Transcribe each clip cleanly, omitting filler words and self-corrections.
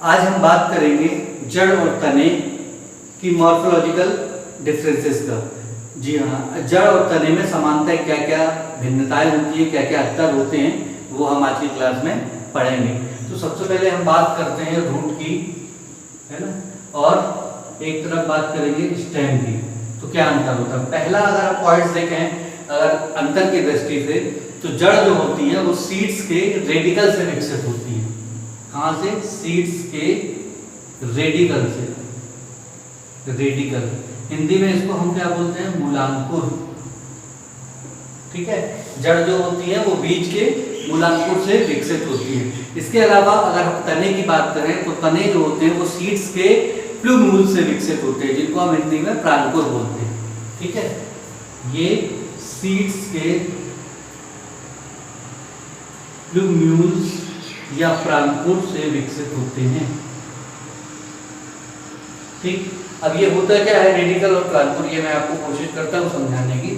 आज हम बात करेंगे जड़ और तने की मॉर्फोलॉजिकल डिफरेंसेस का। जी हाँ, जड़ और तने में समानताएं क्या क्या भिन्नताएं होती हैं, क्या क्या अंतर होते हैं, वो हम आज की क्लास में पढ़ेंगे। तो सबसे पहले हम बात करते हैं रूट की, है ना, और एक तरफ बात करेंगे स्टेम की। तो क्या अंतर होता है? पहला अगर आप पॉइंट्स देखें, अगर अंतर की दृष्टि से, तो जड़ जो होती है वो सीड्स के रेडिकल से विकसित होती है। कहाँ से? सीड्स के रेडिकल से। रेडिकल हिंदी में इसको हम क्या बोलते हैं? मूलांकुर। ठीक है, जड़ जो होती है वो बीज के मूलांकुर से विकसित होती है। इसके अलावा अगर हम तने की बात करें तो तने जो होते हैं वो सीड्स के प्लूम्यूल से विकसित होते हैं, जिनको हम हिंदी में प्रांकुर बोलते हैं। ठीक है, ये सीड्स के प्लूम्यूल्स या प्रांकुर से विकसित होते हैं। ठीक, अब ये होता क्या है रेडिकल और प्रांकुर, ये मैं आपको कोशिश करता हूँ समझाने की।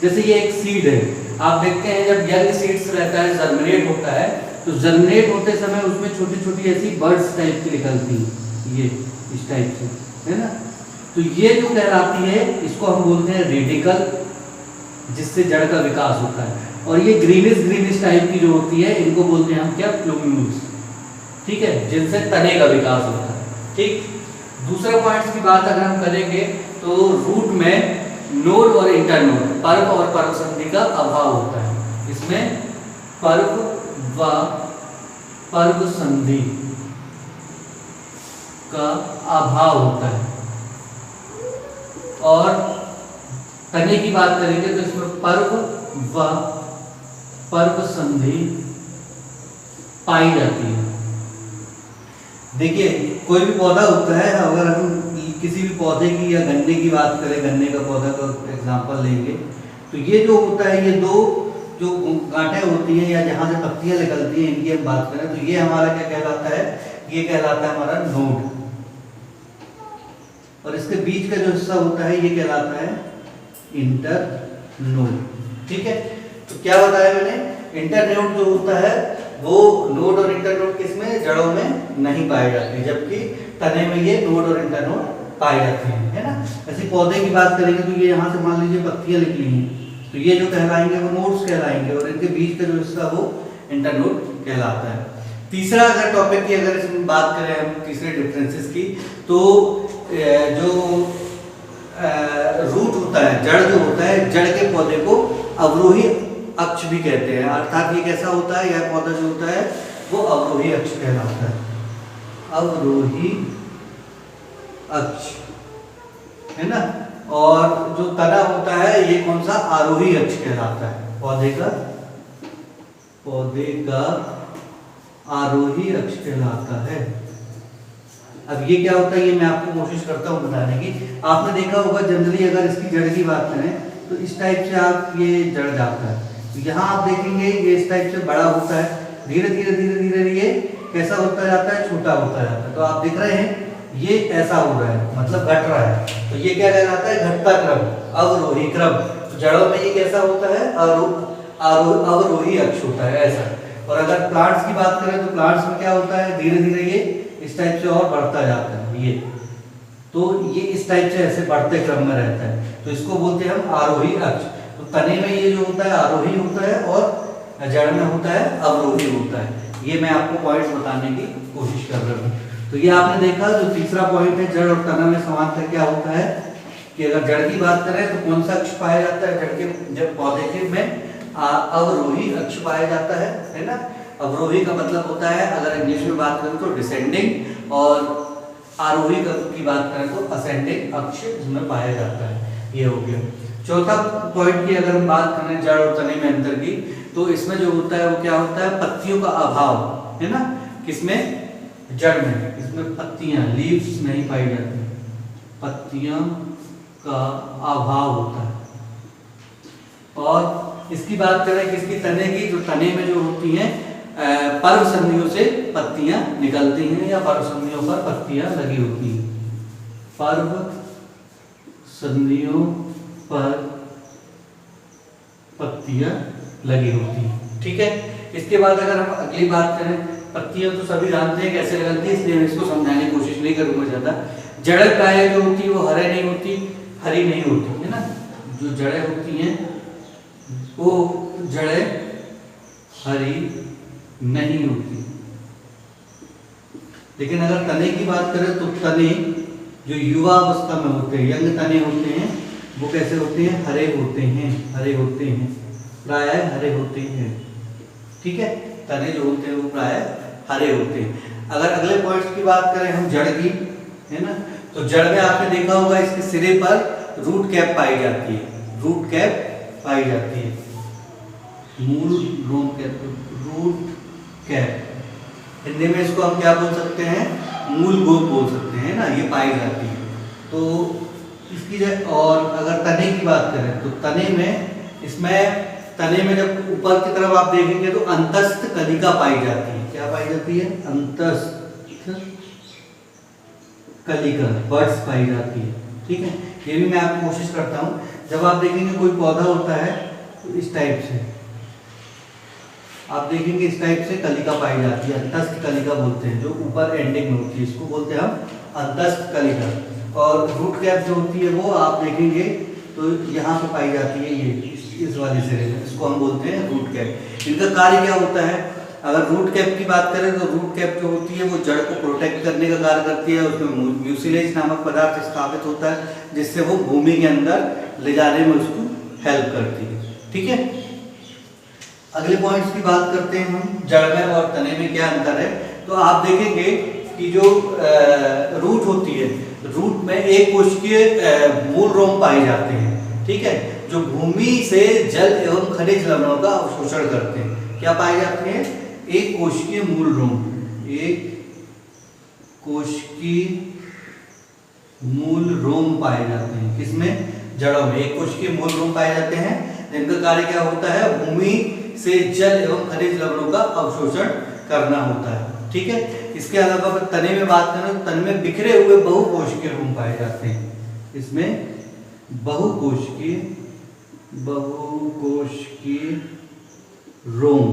जैसे ये एक सीड है, आप देखते हैं जब यंग सीड्स रहता है, जर्मिनेट होता है, तो जर्मिनेट होते समय उसमें छोटी छोटी ऐसी बर्ड्स टाइप की निकलती हैं, ये इस टाइप से, है ना। तो ये जो कहलाती है, इसको हम बोलते हैं रेडिकल, जिससे जड़ का विकास होता है। और ये ग्रीनिश टाइप की जो होती है, इनको बोलते हैं हम क्या? प्लूम्यूल्स। ठीक है, जिनसे तने का विकास होता है। ठीक, दूसरा पॉइंट्स की बात अगर हम करेंगे तो रूट में नोड और इंटरनोड, पर्व और पर्व संधि का अभाव होता है। इसमें पर्व व पर्व संधि का अभाव होता है। और तने की बात करेंगे तो इसमें पर्व व पर्व संधि पाई जाती है। देखिए, कोई भी पौधा होता है, अगर हम किसी भी पौधे की या गन्ने की बात करें, गन्ने का पौधा का एग्जांपल लेंगे, तो ये जो होता है, ये दो जो गांठें होती हैं या जहाँ से पत्तियां निकलती हैं, इनकी हम बात करें तो ये हमारा क्या कहलाता है? ये कहलाता है हमारा नोड। और इसके बीच का जो हिस्सा होता है ये कहलाता है इंटरनोड। ठीक है, तो क्या बताया मैंने? इंटरनोड जो होता है वो नोड और इंटरनोड किसमें? जड़ों में नहीं पाए जाते, जबकि तने में ये नोड और इंटरनोड पाए जाते हैं, है ना। ऐसे पौधे की बात करेंगे तो ये यहाँ से मान लीजिए पत्तियां निकली हैं, तो ये जो कहलाएंगे वो नोड्स कहलाएंगे, और इनके बीच का जो हिस्सा वो इंटरनोड कहलाता है। तीसरा अगर टॉपिक की अगर इसमें बात करें हम, तीसरे डिफरेंसेस की, तो जो रूट होता है, जड़ जो होता है, जड़ के पौधे को अवरोही अक्ष भी कहते हैं। अर्थात ये कैसा होता है? यह पौधा जो होता है वो अवरोही अक्ष कहलाता है। अवरोही अक्ष, है ना। और जो तना होता है ये कौन सा? आरोही अक्ष कहलाता है। पौधे का आरोही अक्ष कहलाता है। अब ये क्या होता है, ये मैं आपको कोशिश करता हूँ बताने की। आपने देखा होगा जनरली अगर इसकी जड़ की बात करें तो इस टाइप से आप ये जड़ जाता है, यहाँ आप देखेंगे ये इस टाइप से बड़ा होता है, धीरे धीरे ये कैसा होता जाता है? छोटा होता जाता है। तो आप देख रहे हैं ये ऐसा हो रहा है, मतलब घट रहा है, तो ये क्या कहलाता है? घटता क्रम, अवरोही क्रम। तो जड़ों में ये कैसा होता है? अवरोही अक्ष होता है, ऐसा। और अगर प्लांट्स की बात करें तो प्लांट्स में क्या होता है? धीरे धीरे ये इस टाइप से और बढ़ता जाता है, ये तो ये इस टाइप से ऐसे बढ़ते क्रम में रहता है, तो इसको बोलते हैं हम आरोही अक्ष। तो तने में ये जो होता है आरोही होता है, और जड़ में होता है अवरोही होता है। ये मैं आपको पॉइंट्स बताने की कोशिश कर रहा हूँ। तो ये आपने देखा, जो तीसरा पॉइंट है जड़ और तना में समानता क्या होता है कि अगर जड़ की बात करें तो कौन सा अक्ष पाया जाता है? जड़ के जब पौधे के में अवरोही अक्ष पाया जाता है ना। अवरोही का मतलब होता है, अगर इंग्लिश में बात करें तो डिसेंडिंग, और आरोही की बात करें तो असेंडिंग अक्ष इसमें पाया जाता है। ये हो गया। चौथा पॉइंट की अगर हम बात करें जड़ और तने में अंतर की, तो इसमें जो होता है वो क्या होता है? पत्तियों का अभाव, है ना। किसमें? जड़ में। इसमें पत्तियां, लीव्स नहीं पाई जाती, पत्तियां का अभाव होता है। और इसकी बात करें किसकी? तने की। जो तने में जो होती हैं पर्व संधियों से पत्तियां निकलती हैं, या पर्व संधियों पर पत्तियां लगी होती हैं। पर्व संधियों पर पत्तियां लगी होती हैं। ठीक है, इसके बाद अगर हम अगली बात करें पत्तियां तो सभी जानते हैं कैसे निकलती है, इसलिए मैं इसको समझाने की कोशिश नहीं करूंगा ज्यादा। जड़ प्राय जो होती है वो हरे नहीं होती, हरी नहीं होती है ना। जो जड़ें होती हैं वो जड़ें हरी नहीं होती। लेकिन अगर तने की बात करें तो तने जो युवा अवस्था में होते हैं, यंग तने होते हैं, वो कैसे होते हैं? हरे होते हैं, हरे होते हैं, प्राय हरे होते हैं। ठीक है, तने जो होते हैं वो प्राय हरे होते हैं। अगर अगले पॉइंट्स की बात करें हम जड़ की, है ना, तो जड़ में आपने देखा होगा इसके सिरे पर रूट कैप पाई जाती है, रूट कैप पाई जाती है, मूल रोम कैप, रूट कैप। हिंदी में इसको हम क्या बोल सकते हैं? मूल गोप बोल सकते हैं ना, ये पाई जाती है। तो इसकी और अगर तने की बात करें तो तने में, इसमें तने में जब ऊपर की तरफ आप देखेंगे तो अंतस्थ कलिका पाई जाती है। क्या पाई जाती है? अंतस्थ कलिका, बड्स पाई जाती है। ठीक है, ये भी मैं आपको कोशिश करता हूँ। जब आप देखेंगे कोई पौधा होता है तो इस टाइप से आप देखेंगे, इस टाइप से कलिका पाई जाती है, अंतस्थ कलिका बोलते हैं, जो ऊपर एंडिंग में होती है, इसको बोलते हैं हम अंतस्थ कलिका। और रूट कैप जो होती है वो आप देखेंगे तो यहाँ पे पाई जाती है, ये इस वाले सिरे में, इसको हम बोलते हैं रूट कैप। इनका कार्य क्या होता है? अगर रूट कैप की बात करें तो रूट कैप जो होती है वो जड़ को प्रोटेक्ट करने का कार्य करती है। उसमें म्यूसिलेज नामक पदार्थ स्थापित होता है, जिससे वो भूमि के अंदर ले जाने में उसको हेल्प करती है। ठीक है, अगले पॉइंट्स की बात करते हैं हम, जड़ में और तने में क्या अंतर है। तो आप देखेंगे कि जो रूट होती है, रूट में एक कोशिकीय मूल रोम पाए जाते हैं। ठीक है, जो भूमि से जल एवं खनिज लवणों का अवशोषण करते हैं। क्या पाए जाते हैं? एक कोशिकीय मूल रोम, एक कोशिकीय मूल रोम पाए जाते हैं। किसमें? जड़ों में एक कोशिकीय मूल रोम पाए जाते हैं, जिनका कार्य क्या होता है? भूमि से जल एवं खनिज लवणों का अवशोषण करना होता है। ठीक है, इसके अलावा अगर तने में बात करें तो तने में बिखरे हुए बहुकोशिकीय रोम पाए जाते हैं। इसमें बहुकोशिकीय रोम,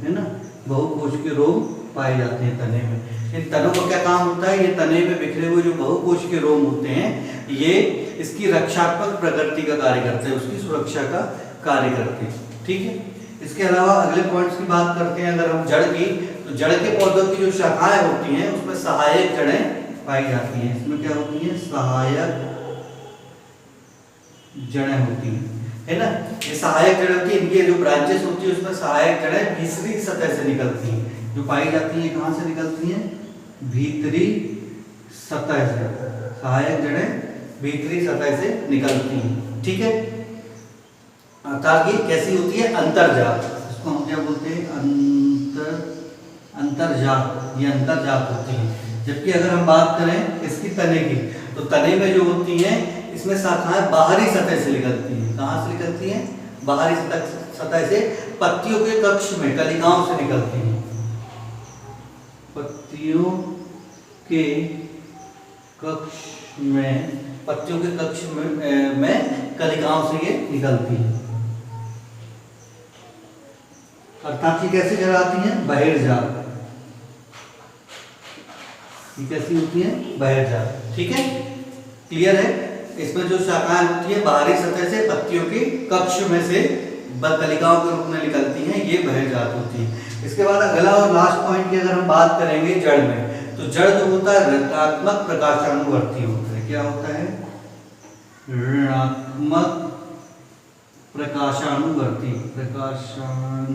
है ना, बहुकोशिकीय रोम पाए जाते हैं तने में। इन तनों का क्या काम होता है? ये तने में बिखरे हुए जो बहुकोशिकीय रोम होते हैं, ये इसकी रक्षात्मक प्रकृति का कार्य करते हैं, उसकी सुरक्षा का कार्य करते हैं। ठीक है, इसके अलावा अगले पॉइंट्स की बात करते हैं। अगर हम जड़ की, तो जड़ के पौधों की जो शाखाएं होती हैं उसमें सहायक जड़ें पाई जाती हैं। इसमें क्या होती हैं? सहायक जड़ें होती हैं, है ना। ये सहायक जड़ होती है, इनकी जो ब्रांचेस होती है उसमें सहायक जड़ें भीतरी सतह से निकलती हैं। जो पाई जाती हैं कहाँ से निकलती हैं? भीतरी सतह से, सहायक जड़ें भीतरी सतह से निकलती हैं। ठीक है, अर्थात ये कैसी होती है? अंतर्जात। इसको हम क्या बोलते हैं? अंतर्जात, ये अंतर्जात होती है। जबकि अगर हम बात करें इसकी तने की, तो तने में जो होती हैं इसमें शाखाएं बाहरी सतह से निकलती हैं। कहाँ से निकलती हैं? बाहरी सतह से, पत्तियों के कक्ष में, कलिकाओं से निकलती हैं। पत्तियों के कक्ष में, पत्तियों के कक्ष में कलिकाओं से ये निकलती हैं। अर्थात ये कैसे कहलाती हैं? बहिर्जात। ये कैसी होती है? बहिर्जात। ठीक है, क्लियर है। इसमें जो शाखाएं होती है बाहरी सतह से पत्तियों के कक्ष में से कलिकाओं के रूप में निकलती हैं, ये बहिर्जात होती है। इसके बाद अगला और लास्ट पॉइंट की अगर हम बात करेंगे जड़ में, तो जड़ जो होता है ऋणात्मक प्रकाशानुवर्ती होता है। क्या होता है? ऋणात्मक प्रकाशानुवर्ती, प्रकाशानुवर्ती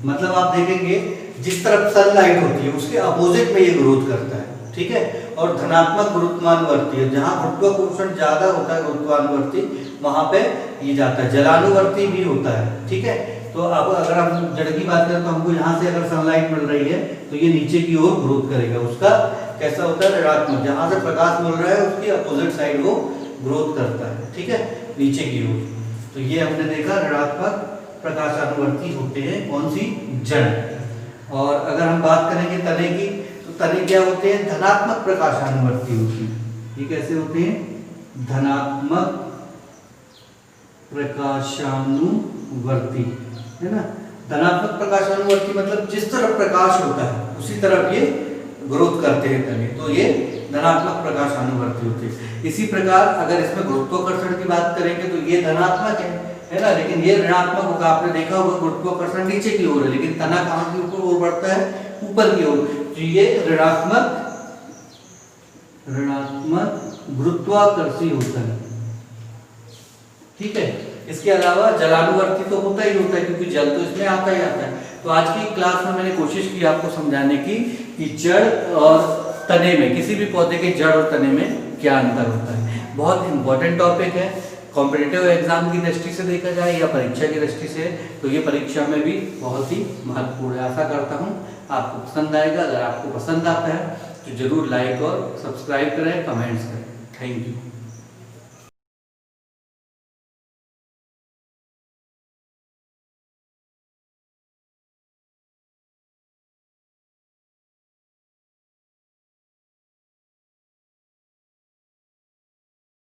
मतलब आप देखेंगे जिस तरफ सनलाइट होती है उसके अपोजिट में ये ग्रोथ करता है। ठीक है, और धनात्मक गुरुत्वानुवर्ती है, जहां गुरुत्वाकर्षण ज्यादा होता है गुरुत्वानुवर्ती, वहां पे ये जाता है। जलानुवर्ती भी होता है। ठीक है, तो अब अगर हम जड़ की बात करें तो हमको यहाँ से अगर सनलाइट मिल रही है तो ये नीचे की ओर ग्रोथ करेगा। उसका कैसा होता है? ऋणात्मक, जहां से प्रकाश मिल रहा है उसकी अपोजिट साइड वो ग्रोथ करता है। ठीक है, नीचे की ओर। तो ये हमने देखा ऋणात्मक प्रकाशानुवर्ती होते हैं कौन सी? जड़। और अगर हम बात करेंगे तने की, तो तने क्या होते हैं? धनात्मक प्रकाशानुवर्ती होती है। ये कैसे होते हैं? धनात्मक प्रकाशानुवर्ती, है ना। धनात्मक प्रकाशानुवर्ती मतलब जिस तरफ प्रकाश होता है उसी तरफ ये ग्रोथ करते हैं तने, तो ये धनात्मक प्रकाशानुवर्ती होते हैं। इसी प्रकार अगर इसमें गुरुत्वाकर्षण की बात करेंगे तो ये धनात्मक है ना, लेकिन ये ऋणात्मक होगा। आपने देखा होगा गुरुत्वाकर्षण नीचे की ओर है, लेकिन तना कहाँ की ओर बढ़ता है, ऊपर की ओर, तो ये ऋणात्मक गुरुत्वाकर्षी होता है। ठीक है, इसके अलावा जलानुवर्ती तो होता ही होता है, क्योंकि जल तो इसमें आता ही आता है। तो आज की क्लास में मैंने कोशिश की आपको समझाने की कि जड़ और तने में, किसी भी पौधे के जड़ और तने में क्या अंतर होता है। बहुत इंपॉर्टेंट टॉपिक है, कॉम्पिटिटिव एग्जाम की दृष्टि से देखा जाए या परीक्षा की दृष्टि से, तो ये परीक्षा में भी बहुत ही महत्वपूर्ण है। आशा करता हूँ आपको पसंद आएगा। अगर आपको पसंद आता है तो जरूर लाइक और सब्सक्राइब करें, कमेंट्स करें। Thank you.